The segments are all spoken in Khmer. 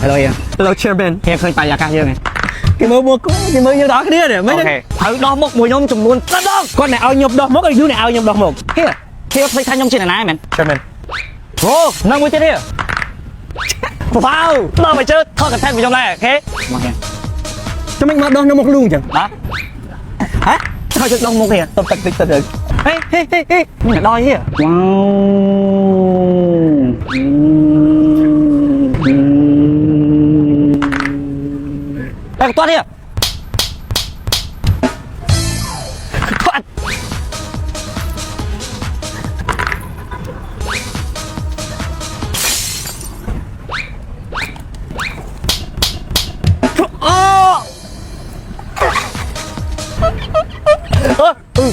Hello em. Hello chairman. Em khơi bài ca chưa này. Cái mơ như đó cái đứa này mấy đứa. Thử đo một mùi nhôm chùm luôn. Đó. Con này ao nhôm đo mốc ở dưới này ao nhôm đo một. Here. Here phải thay nhôm trên này này mày. Chairman. Ồ, năm mươi trên here. Wow, lo mày chơi. Thôi cần thêm vào trong này, ok. Cho mình mà đo nó một luôn chẳng. Hả? Hả? Thôi cho đo một kìa. Tập tịch được. Hey. Mày đo here. Đây, toát đi. Toát.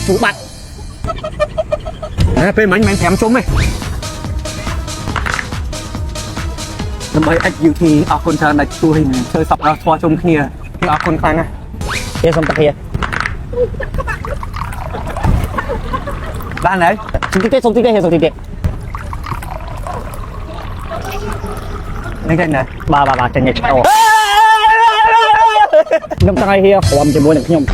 Chủ bạn. Bên mình thèm xuống mày. Làm ơi anh dự thì ở con chơi này tôi chơi sập ra xoa chung kia thì ở con khang à. Kia xong tập kia. Bạn đấy. Xong tí tê. Đây này. Bà chân nhật ồ. Nhông tay here, làm cho mua được nhông.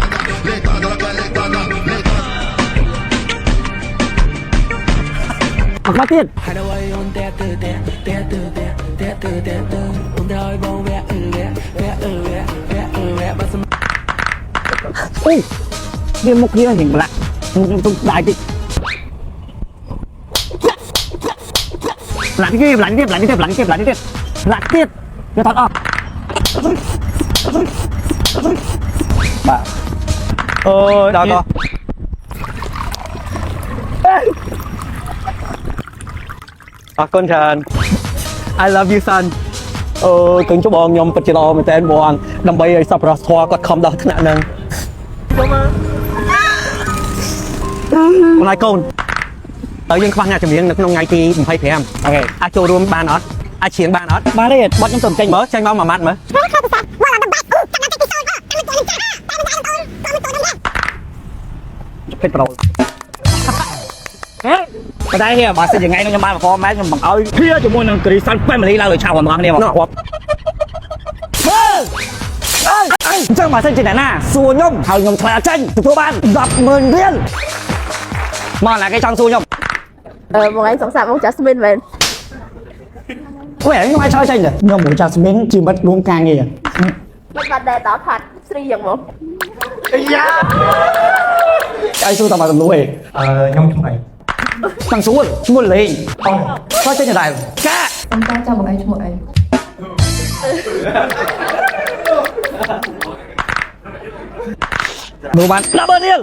Bắtទៀតui diaមុខkia hình lạ tôi đại đi lạnh tiếp cho thật không bà ôi đó con Trần I love you son គឹងច្បងខ្ញុំពិតជាល្អមែនតើបងដើម្បីឲ្យសប្បុរសធម៌គាត់ខំដល់ថ្នាក់ហ្នឹងមកកូនតើយើងខ្វះអ្នកចម្រៀងនៅក្នុងថ្ងៃទី25អូខេអាចចូលរួមបានអត់អាចច្រៀងបានអត់បានទេបត់ខ្ញុំទៅចេញមើលចេញមកមួយម៉ាត់មើលពេតប្រូបដៃហេបើសិនជាថ្ងៃនោះខ្ញុំបាន performance ខ្ញុំបង្អើយភៀជាមួយនឹងគ្រីសាន់ពេមលីឡើងឲ្យឆាប់ហ្មងគ្នាមកអញ្ចឹងបើសិនជាអ្នកណាសួរខ្ញុំហើយខ្ញុំឆ្លើយអត់ចេញទទួលបាន 100000 រៀលមកណាគេចង់សួរខ្ញុំបងឯងសង្សារបង Jasmine មែន Ủaខ្ញុំអាចឆ្លើយចេញទេខ្ញុំមក Jasmine ជាមិត្តរួមការងារមិនបាត់ដែរតោះផាត់ស្រីយ៉ាងមកយ៉ាឲ្យសួរតាមសំណួរឯងខ្ញុំឈ្មោះអីតាំងសួរឈ្មោះលេងឆ្លើយចេញដែរកាសំតាចាំបងឯងឈ្មោះអីមើលបាន100000រៀល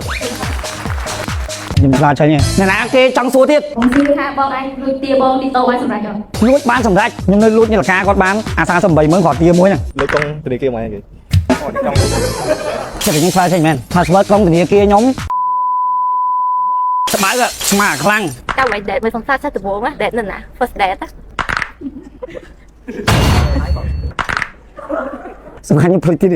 ខ្ញុំឆ្លើយចេញអ្នកណាគេចង់សួរទៀតបងស៊ីថាបងឯងលួចទាបងទីតោបានសម្រាប់អត់លួចបានសម្រាប់ខ្ញុំនៅលួចនាឡិកាគាត់បានអា380000គាត់ទាមួយហ្នឹងលេខកុងធនាគារមកគេចិត្តខ្ញុំឆ្លើយចេញមែនថាស្មើកុងធនាគារខ្ញុំស្បើស្មាខ្លាំងតាមឯងដេតមិនសង្សារចិត្តដំបងណាដេតនៅណា first date សំខាន់ខ្ញុំភ្លេចទៀត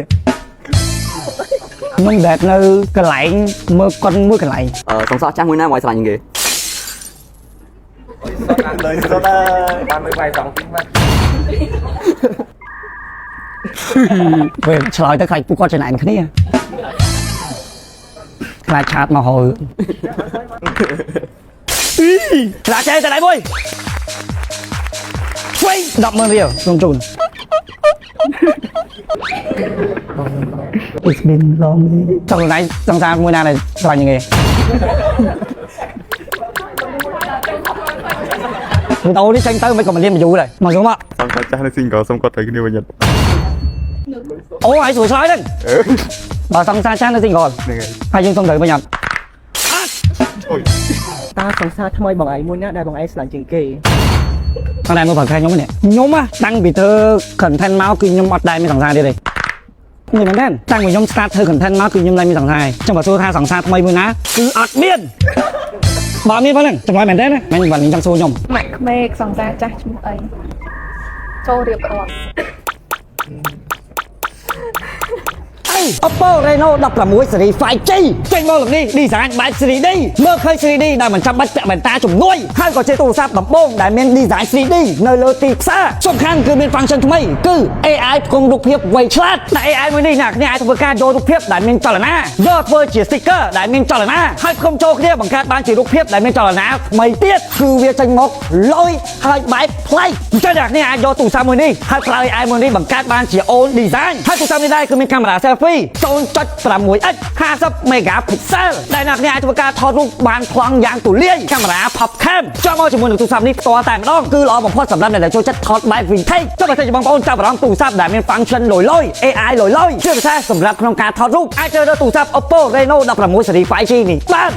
ខ្ញុំដេតនៅកន្លែងមើលគាត់មួយកន្លែងសង្សារចាស់មួយណាមកឲ្យស្រឡាញ់គេលើសុទ្ធបានមើលបាយ2ទីមកពេលឆ្លើយទៅខ្លាចពួកគាត់ចំណាយគ្នាខ្លាចឆាតមកហើយខ្លាចចេះតែដៃមួយស្វ័យ100000រៀលជូនIt's been long ចង់ណៃសង្សារមួយណាដែលឆ្លាញ់គេដូរនេះចេញទៅមិនក៏មិនលៀនយូរដែរមកxuốngមកសំខាន់ចាស់នៅ single សុំគាត់ត្រូវគ្នាវិញអូហើយស្រួលឆ្លើយហ្នឹងបើសង្សារចាស់នៅ single ហ្នឹងហើយហើយយើងសុំត្រូវវិញអត់តើសង្សារថ្មីបងឯងមួយណាដែលបងឯងស្លាញ់ជាងគេអត់ដែរមើលប្រខែខ្ញុំនេះខ្ញុំតាំងពីធ្វើ content មកគឺខ្ញុំអត់ដែរមានសង្សារទៀតទេនេះមែនទេតាំងពីខ្ញុំ start ធ្វើ content មកគឺខ្ញុំតែមានសង្សារចឹងបើសួរថាសង្សារថ្មីមួយណាគឺអត់មានបើមានប៉ុណ្ណឹងចម្លើយមែនទេណាមិនបើខ្ញុំចង់សួរខ្ញុំម៉ាក់ក្មេកសង្សារចាស់ឈ្មោះអីចូលរៀបរាប់អី Oppo Reno 16 Series 5G ចេញមកលោកនេះ design បែប 3D មើលឃើញ 3D ដែលមិនចាំបាច់ពាក់បន្តាជំនួយហើយក៏ជាទូរស័ព្ទដំបូងដែលមាន design 3D នៅលើទីផ្សារសំខាន់គឺមាន function ថ្មីគឺ AI ផ្គុំរូបភាពវៃឆ្លាតតែ AI មួយនេះអ្នកគ្នាអាចធ្វើការយករូបភាពដែលមានចលនាយកធ្វើជា sticker ដែលមានចលនាហើយផ្គុំចូលគ្នាបង្កើតបានជារូបភាពដែលមានចលនាថ្មីទៀតគឺវាចេញមកលយហើយបែបប្លែកអញ្ចឹងអ្នកគ្នាអាចយកទូរស័ព្ទមួយនេះហើយប្រើ AI មួយនេះបង្កើតបានជា own design ហើយទូរស័ព្ទនេះដែរគឺមានកាមេរ៉ា selfie 0.6x 50 megapixel ដែលអ្នកគ្នាអាចធ្វើការថតរូបបានប្លង់យ៉ាងទូលាយកាមេរ៉ា pop cam ចូលមកជាមួយនឹងទូរស័ព្ទនេះផ្ទាល់តែម្ដងគឺល្អបំផុតសម្រាប់អ្នកដែលចូលចិត្តថតបែប vintage ចុះបើសិនជាបងប្អូនចាប់អារម្មណ៍ទូរស័ព្ទដែលមាន function លយ AI លយជាពិសេសសម្រាប់ក្នុងការថតរូបអាចជ្រើសរើសទូរស័ព្ទ Oppo Reno 16 Series 5G នេះបាន